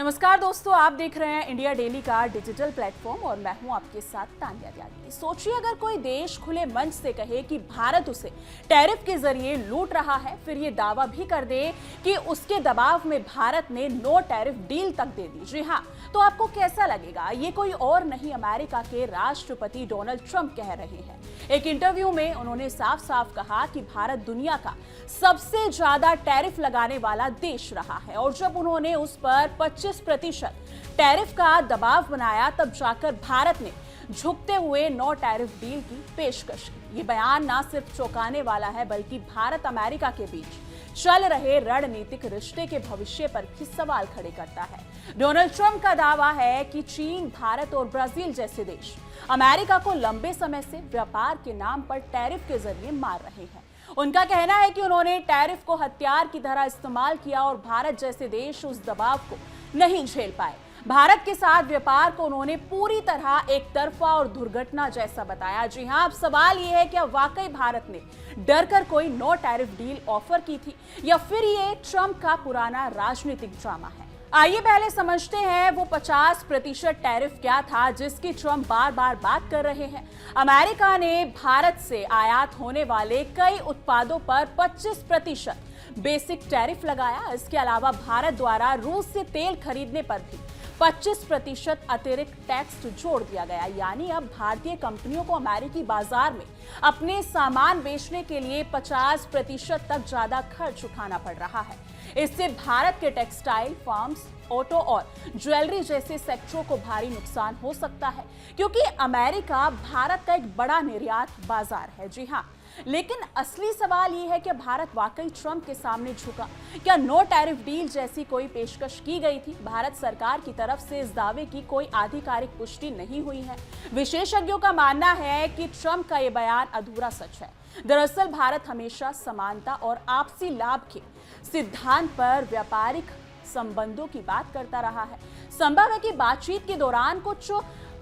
नमस्कार दोस्तों, आप देख रहे हैं इंडिया डेली का डिजिटल प्लेटफॉर्म और मैं हूं आपके साथ तान्या त्यागी। सोचिए अगर कोई देश खुले मंच से कहे कि भारत उसे टैरिफ के जरिए लूट रहा है, फिर ये दावा भी कर दे कि उसके दबाव में भारत ने नो टैरिफ डील तक दे दी। जी हाँ, तो आपको कैसा लगेगा? ये कोई और नहीं, अमेरिका के राष्ट्रपति डोनाल्ड ट्रंप कह रहे हैं। एक इंटरव्यू में उन्होंने साफ साफ कहा कि भारत दुनिया का सबसे ज्यादा टैरिफ लगाने वाला देश रहा है और जब उन्होंने उस पर 25% टैरिफ का दबाव बनाया तब जाकर भारत ने झुकते हुए नो टैरिफ डील की पेशकश की। ये बयान न सिर्फ चौंकाने वाला है बल्कि भारत अमेरिका के बीच चल रहे रणनीतिक रिश्ते के भविष्य पर भी सवाल खड़े करता है। डोनाल्ड ट्रंप का दावा है कि चीन, भारत और ब्राजील जैसे देश अमेरिका को लंबे समय से व्यापार के नाम पर टैरिफ के जरिए मार रहे हैं। उनका कहना है कि उन्होंने टैरिफ को हथियार की तरह इस्तेमाल किया और भारत जैसे देश उस दबाव को नहीं झेल पाए। भारत के साथ व्यापार को उन्होंने पूरी तरह एक तरफा और दुर्घटना जैसा बताया। जी हां, अब सवाल यह है कि वाकई भारत ने डरकर कोई नो टैरिफ डील ऑफर की थी या फिर ये ट्रंप का पुराना राजनीतिक ड्रामा है। आइए पहले समझते हैं वो 50% टैरिफ क्या था जिसकी ट्रंप बार बार बात कर रहे हैं। अमेरिका ने भारत से आयात होने वाले कई उत्पादों पर 25% बेसिक टैरिफ लगाया। इसके अलावा भारत द्वारा रूस से तेल खरीदने पर भी 25% अतिरिक्त टैक्स जोड़ दिया गया। यानी अब भारतीय कंपनियों को अमेरिकी बाजार में अपने सामान बेचने के लिए 50% तक ज्यादा खर्च उठाना पड़ रहा है। इससे भारत के टेक्सटाइल, फार्म्स, ऑटो और ज्वेलरी जैसे सेक्टरों को भारी नुकसान हो सकता है क्योंकि अमेरिका भारत का एक बड़ा निर्यात बाजार है। जी हाँ, लेकिन असली सवाल यह है कि भारत वाकई ट्रंप के सामने झुका? क्या नो टैरिफ डील जैसी कोई पेशकश की गई थी? भारत सरकार की तरफ से इस दावे की कोई आधिकारिक पुष्टि नहीं हुई है। विशेषज्ञों का मानना है कि ट्रंप का यह बयान अधूरा सच है। दरअसल भारत हमेशा समानता और आपसी लाभ के सिद्धांत पर व्यापारिक संबंधों की बात करता रहा है। संभव है कि बातचीत के दौरान कुछ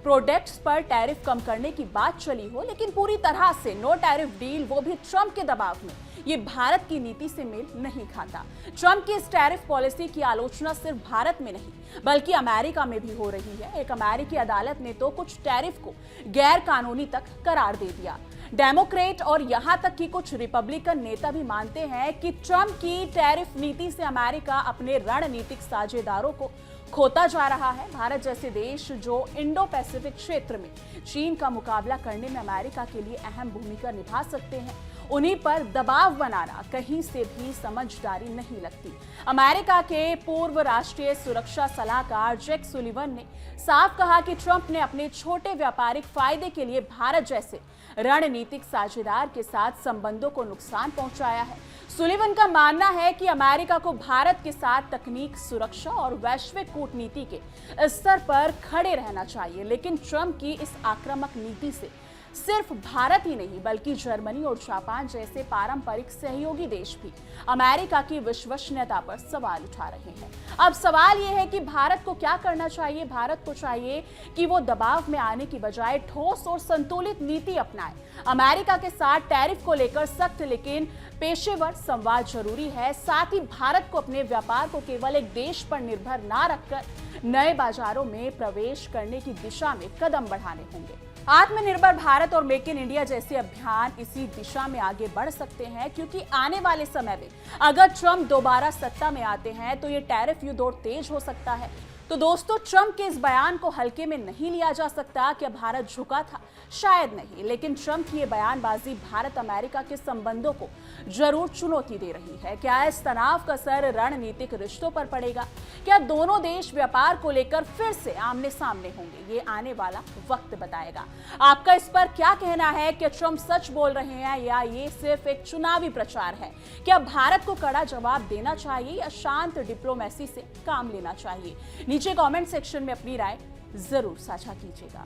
प्रोडक्ट्स पर टैरिफ कम करने की बात चली हो, लेकिन पूरी तरह से नो टैरिफ डील, वो भी ट्रंप के दबाव में, ये भारत की नीति से मेल नहीं खाता। ट्रंप की इस टैरिफ पॉलिसी की आलोचना सिर्फ भारत में नहीं बल्कि अमेरिका में भी हो रही है। एक अमेरिकी अदालत ने तो कुछ टैरिफ को गैर कानूनी तक करार दे दिया। डेमोक्रेट और यहां तक कि कुछ रिपब्लिकन नेता भी मानते हैं कि ट्रंप की टैरिफ नीति से अमेरिका अपने रणनीतिक साझेदारों को खोता जा रहा है। भारत जैसे देश जो इंडो पैसिफिक क्षेत्र में चीन का मुकाबला करने में अमेरिका के लिए अहम भूमिका निभा सकते हैं, उन्हीं पर दबाव बनाना कहीं से भी समझदारी नहीं लगती। अमेरिका के पूर्व राष्ट्रीय सुरक्षा सलाहकार जैक सुलिवन ने साफ कहा कि ट्रंप ने अपने छोटे व्यापारिक फायदे के लिए भारत जैसे रणनीतिक साझेदार के साथ संबंधों को नुकसान पहुंचाया है। सुलिवन का मानना है कि अमेरिका को भारत के साथ तकनीक, सुरक्षा और वैश्विक कूटनीति के स्तर पर खड़े रहना चाहिए, लेकिन ट्रंप की इस आक्रामक नीति से सिर्फ भारत ही नहीं बल्कि जर्मनी और जापान जैसे पारंपरिक सहयोगी देश भी अमेरिका की विश्वसनीयता पर सवाल उठा रहे हैं। अब सवाल यह है कि भारत को क्या करना चाहिए? भारत को चाहिए कि वो दबाव में आने की बजाय ठोस और संतुलित नीति अपनाए। अमेरिका के साथ टैरिफ को लेकर सख्त लेकिन पेशेवर संवाद जरूरी है। साथ ही भारत को अपने व्यापार को केवल एक देश पर निर्भर ना रखकर नए बाजारों में प्रवेश करने की दिशा में कदम बढ़ाने होंगे। आत्मनिर्भर भारत और मेक इन इंडिया जैसे अभियान इसी दिशा में आगे बढ़ सकते हैं क्योंकि आने वाले समय में अगर ट्रंप दोबारा सत्ता में आते हैं तो ये टैरिफ युद्ध और तेज हो सकता है। तो दोस्तों, ट्रंप के इस बयान को हल्के में नहीं लिया जा सकता। क्या भारत झुका था? शायद नहीं, लेकिन ट्रंप की ये बयानबाजी भारत अमेरिका के संबंधों को जरूर चुनौती दे रही है। क्या इस तनाव का असर रणनीतिक रिश्तों पर पड़ेगा? क्या दोनों देश व्यापार को लेकर फिर से आमने सामने होंगे? ये आने वाला वक्त बताएगा। आपका इस पर क्या कहना है? क्या ट्रंप सच बोल रहे हैं या ये सिर्फ एक चुनावी प्रचार है? क्या भारत को कड़ा जवाब देना चाहिए या शांत डिप्लोमेसी से काम लेना चाहिए? नीचे कमेंट सेक्शन में अपनी राय जरूर साझा कीजिएगा।